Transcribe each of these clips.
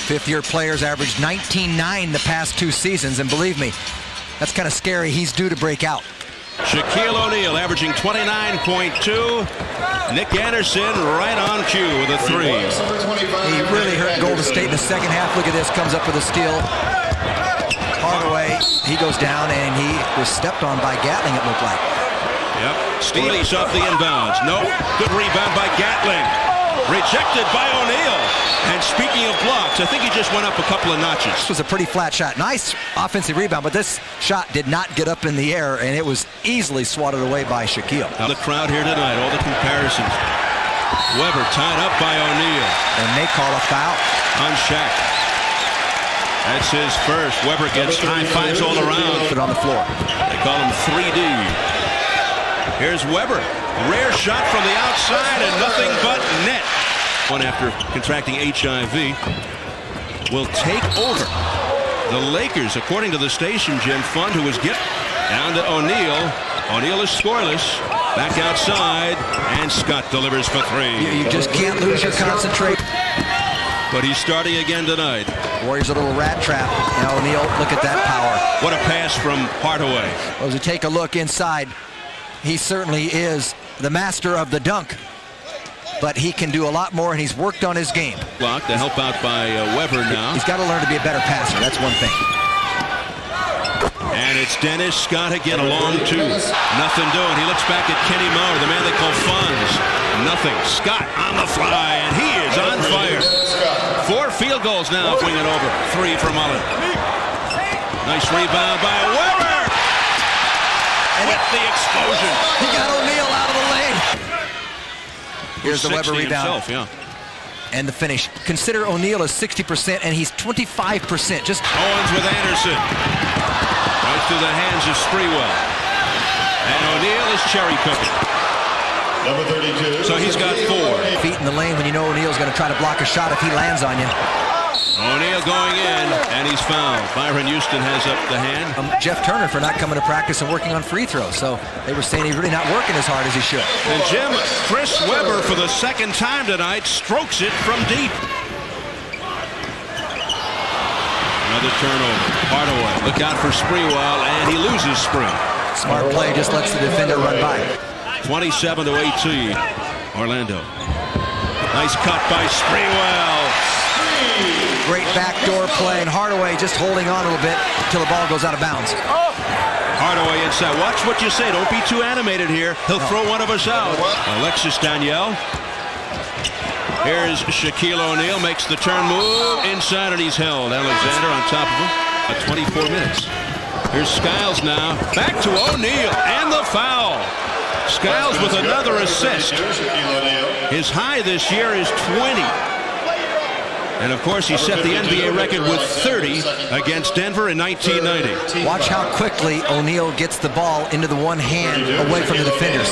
Fifth-year players averaged 19.9 the past 2 seasons, and believe me, that's kind of scary. He's due to break out. Shaquille O'Neal averaging 29.2. Nick Anderson right on cue with a 3. He really hurt Golden State in the second half. Look at this, comes up with a steal. Hardaway, he goes down, and he was stepped on by Gatling, it looked like. Yep, Steely's off the inbounds. Nope, good rebound by Gatling. Rejected by O'Neal. And speaking of blocks, I think he just went up a couple of notches. This was a pretty flat shot. Nice offensive rebound, but this shot did not get up in the air, and it was easily swatted away by Shaquille. Now the crowd here tonight, all the comparisons. Weber tied up by O'Neal. And they call a foul On Shaq. That's his first. Weber gets high fives all around. Put on the floor. They call him 3D. Here's Weber. Rare shot from the outside and nothing but net. One after contracting HIV will take over. The Lakers, according to the station, Jim Fund, who was getting down to O'Neal. O'Neal is scoreless. Back outside, and Scott delivers for 3. You just can't lose your concentration. But he's starting again tonight. Warriors a little rat trap. Now O'Neal, look at that power. What a pass from Hardaway. Well, as we take a look inside, he certainly is the master of the dunk. But he can do a lot more, and he's worked on his game. Block to help out by Weber now. He's got to learn to be a better passer. That's one thing. And it's Dennis Scott again, a long 2. Nothing doing. He looks back at Kenny Moore, the man they call Fonz. Nothing. Scott on the fly, and he is on fire. 4 field goals now, wing it over. 3 for Mullen. Nice rebound by Weber. With the explosion. He got O'Neal out of the lane. Here's the Weber rebound. Himself, yeah. And the finish. Consider O'Neal is 60%, and he's 25%. Just Owens with Anderson. Right through the hands of Sprewell. And O'Neal is cherry cooking. Number 32. So he's got 4. Feet in the lane when you know O'Neal's going to try to block a shot if he lands on you. O'Neal going in, and he's fouled. Byron Houston has up the hand. Jeff Turner for not coming to practice and working on free throws. So they were saying he's really not working as hard as he should. And Jim, Chris Weber for the second time tonight strokes it from deep. Another turnover. Hardaway, look out for Sprewell, and he loses Spree. Smart play, just lets the defender run by. 27-18, Orlando. Nice cut by Sprewell. Great backdoor play, and Hardaway just holding on a little bit until the ball goes out of bounds. Hardaway inside. Watch what you say. Don't be too animated here. He'll throw one of us out. Alexis Danielle. Here's Shaquille O'Neal. Makes the turn move inside, and he's held. Alexander on top of him at 24 minutes. Here's Skiles now. Back to O'Neal, and the foul. Skiles with another assist. His high this year is 20. And of course, he set the NBA record with 30 against Denver in 1990. Watch how quickly O'Neal gets the ball into the one hand away from the defenders.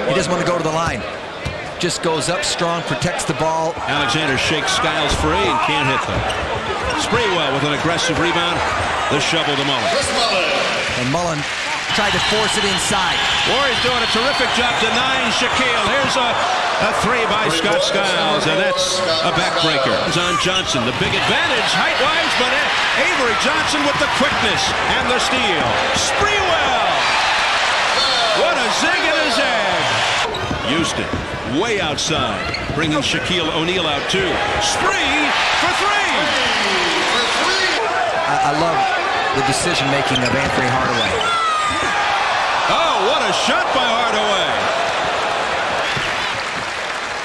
He doesn't want to go to the line. Just goes up strong, protects the ball. Alexander shakes Skiles free and can't hit them. Sprewell with an aggressive rebound. The shovel to Mullen. And Mullen tried to force it inside. Warriors doing a terrific job denying Shaquille. Here's a 3 by Scott Skiles, and that's a backbreaker. It's on Johnson, the big advantage height-wise, but Avery Johnson with the quickness and the steal. Sprewell! What a zig and a zag! Houston, way outside, bringing Shaquille O'Neal out too. Spree for 3! I love the decision-making of Anthony Hardaway. Oh, what a shot by Hardaway!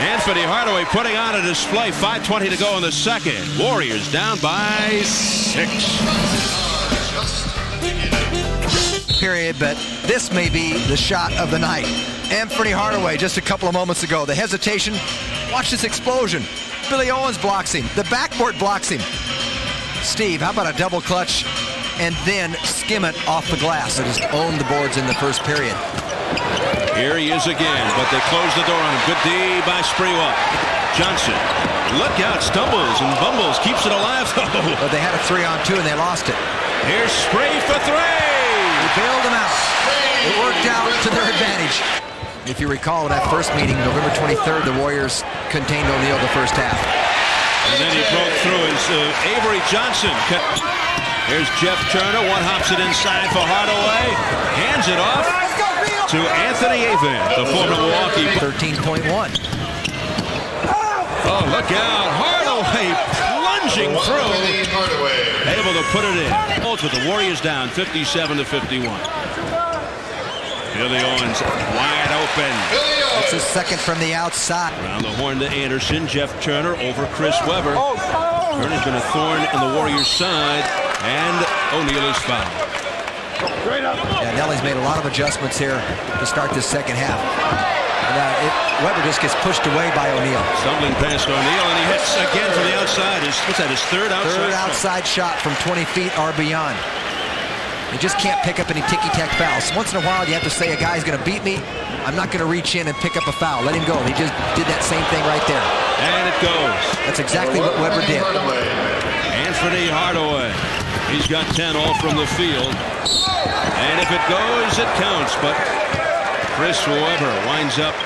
Anthony Hardaway putting on a display. 5:20 to go in the second. Warriors down by 6. Period, but this may be the shot of the night. Anthony Hardaway just a couple of moments ago. The hesitation. Watch this explosion. Billy Owens blocks him. The backboard blocks him. Steve, how about a double clutch and then skim it off the glass? They just owned the boards in the first period. Here he is again, but they close the door on him. Good D by Sprewell. Johnson, look out, stumbles and bumbles, keeps it alive. But they had a 3-on-2 and they lost it. Here's Spree for 3. They bailed him out. It worked out to their advantage. If you recall, in that first meeting, November 23rd, the Warriors contained O'Neal the first half. And then he broke through his Avery Johnson. Here's Jeff Turner. One hops it inside for Hardaway. Hands it off to Anthony Avent, the former Milwaukee. 13.1. Oh, look out. Hardaway plunging through. Able to put it in. With the Warriors down 57-51. Billy Owens wide open. It's his second from the outside. Around the horn to Anderson. Jeff Turner over Chris Webber. Turner's been a thorn in the Warriors' side. And O'Neal is fouled. Yeah, Nelly's made a lot of adjustments here to start this second half. Webber just gets pushed away by O'Neal. Stumbling past O'Neal, and he hits again from the outside. What's that, his third outside shot? Third outside shot from 20 feet or beyond. You just can't pick up any ticky-tack fouls. Once in a while, you have to say, a guy's going to beat me. I'm not going to reach in and pick up a foul. Let him go. He just did that same thing right there. And it goes. That's exactly what Webber did. Anthony Hardaway. He's got 10 all from the field. And if it goes, it counts. But Chris Webber winds up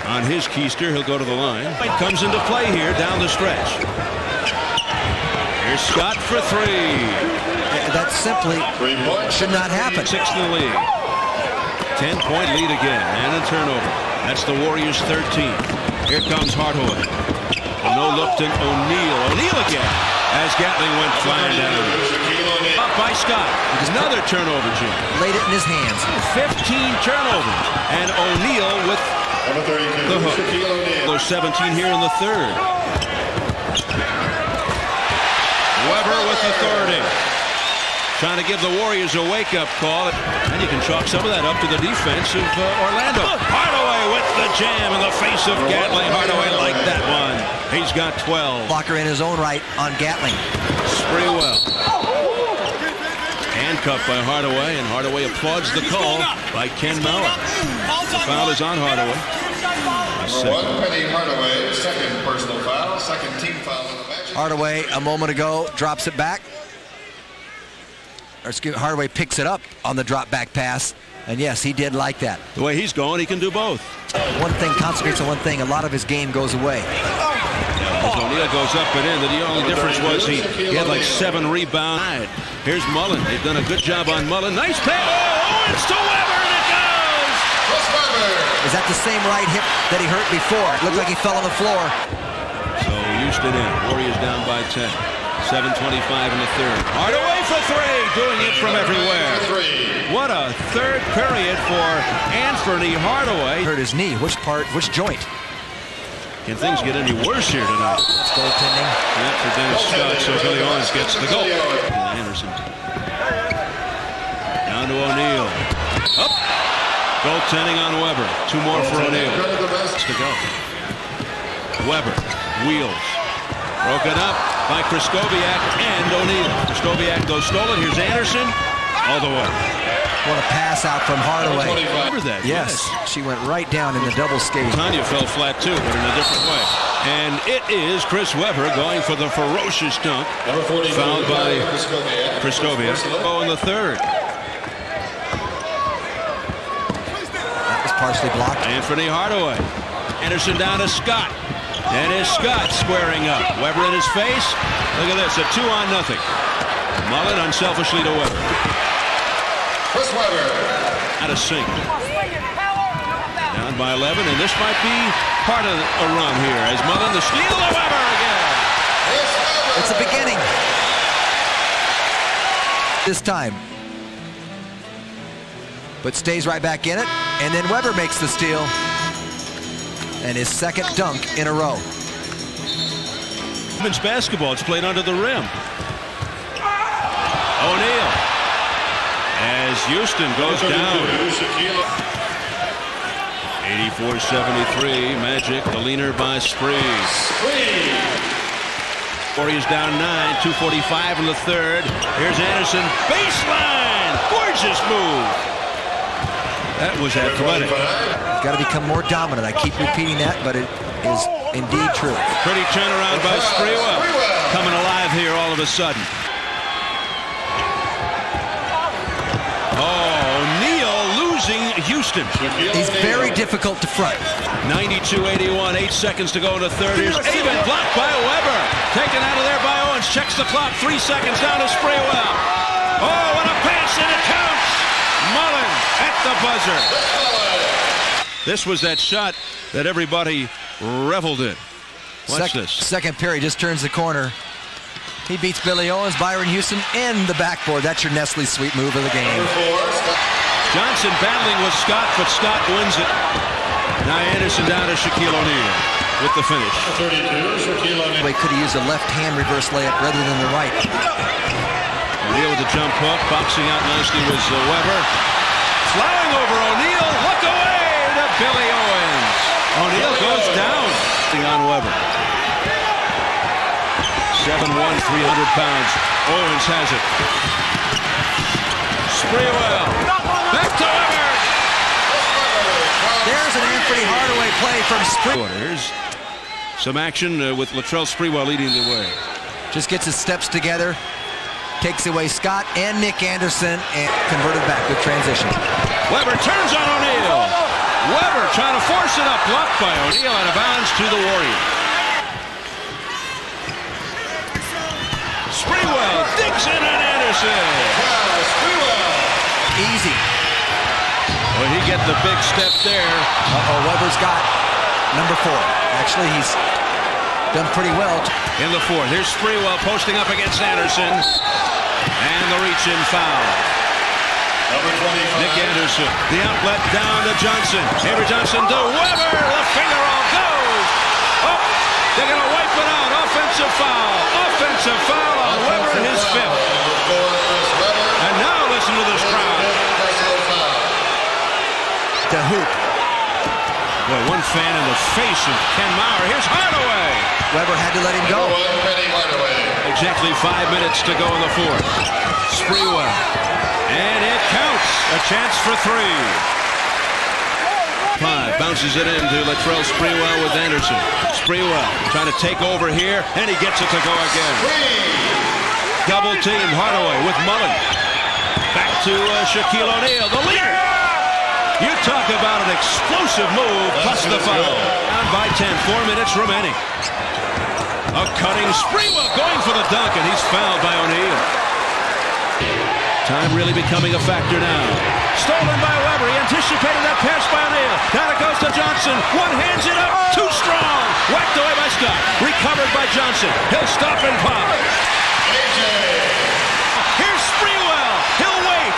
on his keister. He'll go to the line. It comes into play here down the stretch. Here's Scott for three. That simply should not happen. 6 in the lead. 10-point lead again. And a turnover. That's the Warriors' 13. Here comes Hardaway. A no look to O'Neal. O'Neal again. As Gatling went flying down. Up by Scott. Another turnover, Jim. Laid it in his hands. 15 turnovers. And O'Neal with the hook. There's 17 here in the third. Webber with authority. Trying to give the Warriors a wake-up call. And you can chalk some of that up to the defense of Orlando. Hardaway with the jam in the face of Gatling. Hardaway liked that one. He's got 12. Blocker in his own right on Gatling. Sprewell. Handcuffed by Hardaway, and Hardaway applauds the call by Ken Mauer. The foul is on Hardaway. Penny Hardaway, second personal foul, second team foul in the match. Hardaway, a moment ago, drops it back. Hardaway picks it up on the drop back pass. And yes, he did like that. The way he's going, he can do both. One thing concentrates on one thing. A lot of his game goes away. As O'Neal goes up and in, the only difference was he had like 7 rebounds. Here's Mullen. They've done a good job on Mullen. Nice pass. Oh, it's to Webber, and it goes. Is that the same right hip that he hurt before? It looked like he fell on the floor. So Houston in. Warriors down by 10. 7:25 in the third. Hardaway for three, doing it from everywhere. What a third period for Anthony Hardaway. Hurt his knee. Which part? Which joint? Can things get any worse here tonight? It's goaltending. That for Dennis Scott, so Billy Owens gets the goal. Anderson. Down to O'Neal. Up. Goaltending on Webber. 2 more for O'Neal. To go. Webber. Wheels. Broken up by Krzyzkowiak and O'Neal. Krzyzkowiak goes stolen. Here's Anderson. All the way. What a pass out from Hardaway. Remember that? Yes. She went right down in the double skate. Tanya fell flat too, but in a different way. And it is Chris Webber going for the ferocious dunk. Fouled by Krzyzkowiak. Oh, in the third. That was partially blocked. Anthony Hardaway. Anderson down to Scott. And is Scott squaring up. Webber in his face. Look at this, a 2-on-0. Mullen unselfishly to Webber. Chris Webber. Out of sync. Down by 11, and this might be part of a run here. As Mullen, the steal to Webber again. It's the beginning. This time. But stays right back in it. And then Webber makes the steal. And his second dunk in a row. Women's basketball, it's played under the rim. O'Neal. As Houston goes down. 84-73, Magic, the leaner by Spree. Warriors down 9, 2:45 in the third. Here's Anderson, baseline, gorgeous move. That was athletic. Got to become more dominant. I keep repeating that, but it is indeed true. Pretty turnaround by Sprewell. Coming alive here all of a sudden. Oh, O'Neal losing Houston. Houston. He's very difficult to front. 92-81, 8 seconds to go in the third. Here's even blocked by Weber. Taken out of there by Owens. Checks the clock. 3 seconds down to Sprewell. Oh, what a pass, and it counts. Mullen at the buzzer. This was that shot that everybody reveled in. Watch this. Second period, just turns the corner. He beats Billy Owens, Byron Houston, in the backboard. That's your Nestle sweet move of the game. Johnson battling with Scott, but Scott wins it. Now Anderson down to Shaquille O'Neal with the finish. 32, Shaquille O'Neal. They could have used a left-hand reverse layup rather than the right. O'Neal with the jump hook, boxing out nicely was Weber. Flying over O'Neal, look away to Billy Owens. O'Neal goes down on Weber. 7'1", 300 pounds. Owens has it. Sprewell. Back to Weber. There's an Anthony Hardaway play from Sprewell. Here's some action with Latrell Sprewell leading the way. Just gets his steps together. Takes away Scott and Nick Anderson and converted back with transition. Weber turns on O'Neal. Weber trying to force it up. Blocked by O'Neal, out of bounds to the Warriors. Sprewell digs in on Anderson. Easy. Well, he get the big step there. Weber's got number 4. Actually, he's done pretty well. In the fourth, here's Sprewell posting up against Anderson. And the reach-in foul. Number 25. Nick Anderson. The outlet down to Johnson. Avery Johnson to Weber. The finger all goes. Oh, they're going to wipe it out. Offensive foul. Offensive foul on Weber in his 5th. And now listen to this crowd. The hoop. Boy, one fan in the face of Ken Maurer. Here's Hardaway. Weber had to let him go. Exactly 5 minutes to go in the fourth. Sprewell. And it counts. A chance for 3. 5. Bounces it into Latrell Sprewell with Anderson. Sprewell trying to take over here, and he gets it to go again. Double team Hardaway with Mullen. Back to Shaquille O'Neal, the leader. You talk about an explosive move, plus the foul. Down by 10, 4 minutes remaining. A cutting Sprewell going for the dunk, and he's fouled by O'Neal. Time really becoming a factor now. Stolen by Weber. He anticipated that pass by O'Neal. Now it goes to Johnson. One hands it up. Too strong. Whacked away by Scott. Recovered by Johnson. He'll stop and pop. Here's Sprewell. He'll wait.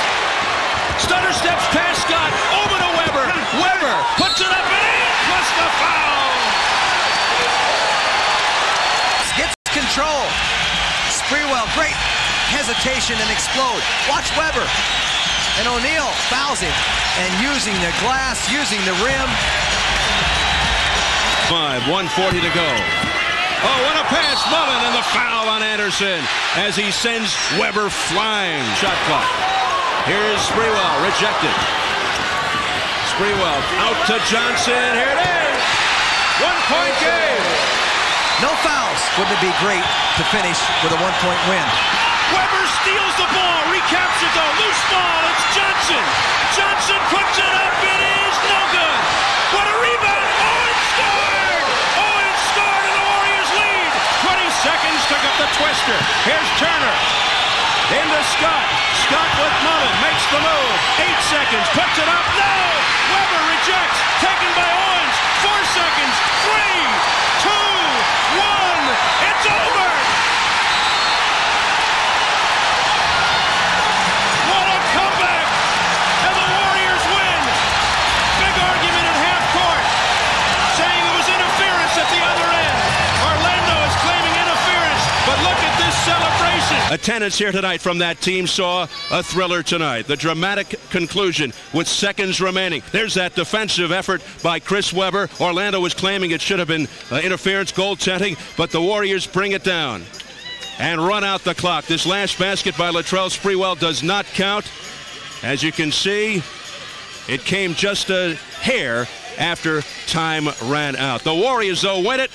Stutter steps past Scott. Over to Weber. Weber puts it up and in. Plus the foul. Gets control. Sprewell, great hesitation and explode. Watch Weber. And O'Neal fouls him. And using the glass, using the rim. 1:40 to go. Oh, what a pass. Mullen, and the foul on Anderson as he sends Weber flying. Shot clock. Here's Sprewell, rejected. Sprewell out to Johnson. Here it is. 1-point game. No fouls. Wouldn't it be great to finish with a 1-point win? Weber steals the ball, recaptures though, loose ball, it's Johnson. Johnson puts it up, it is no good. What a rebound, Owens scored! Owens scored and the Warriors lead. 20 seconds, took up the twister. Here's Turner, into Scott. Scott with Mullen, makes the move. 8 seconds, puts it up, no! Weber rejects, taken by Owens. 4 seconds, 3, 2, 1, it's over! Attendance here tonight from that team saw a thriller tonight. The dramatic conclusion with seconds remaining. There's that defensive effort by Chris Weber. Orlando was claiming it should have been interference, goaltending, but the Warriors bring it down and run out the clock. This last basket by Latrell Sprewell does not count. As you can see, it came just a hair after time ran out. The Warriors, though, win it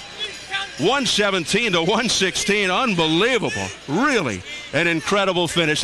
117 to 116. Unbelievable. Really an incredible finish.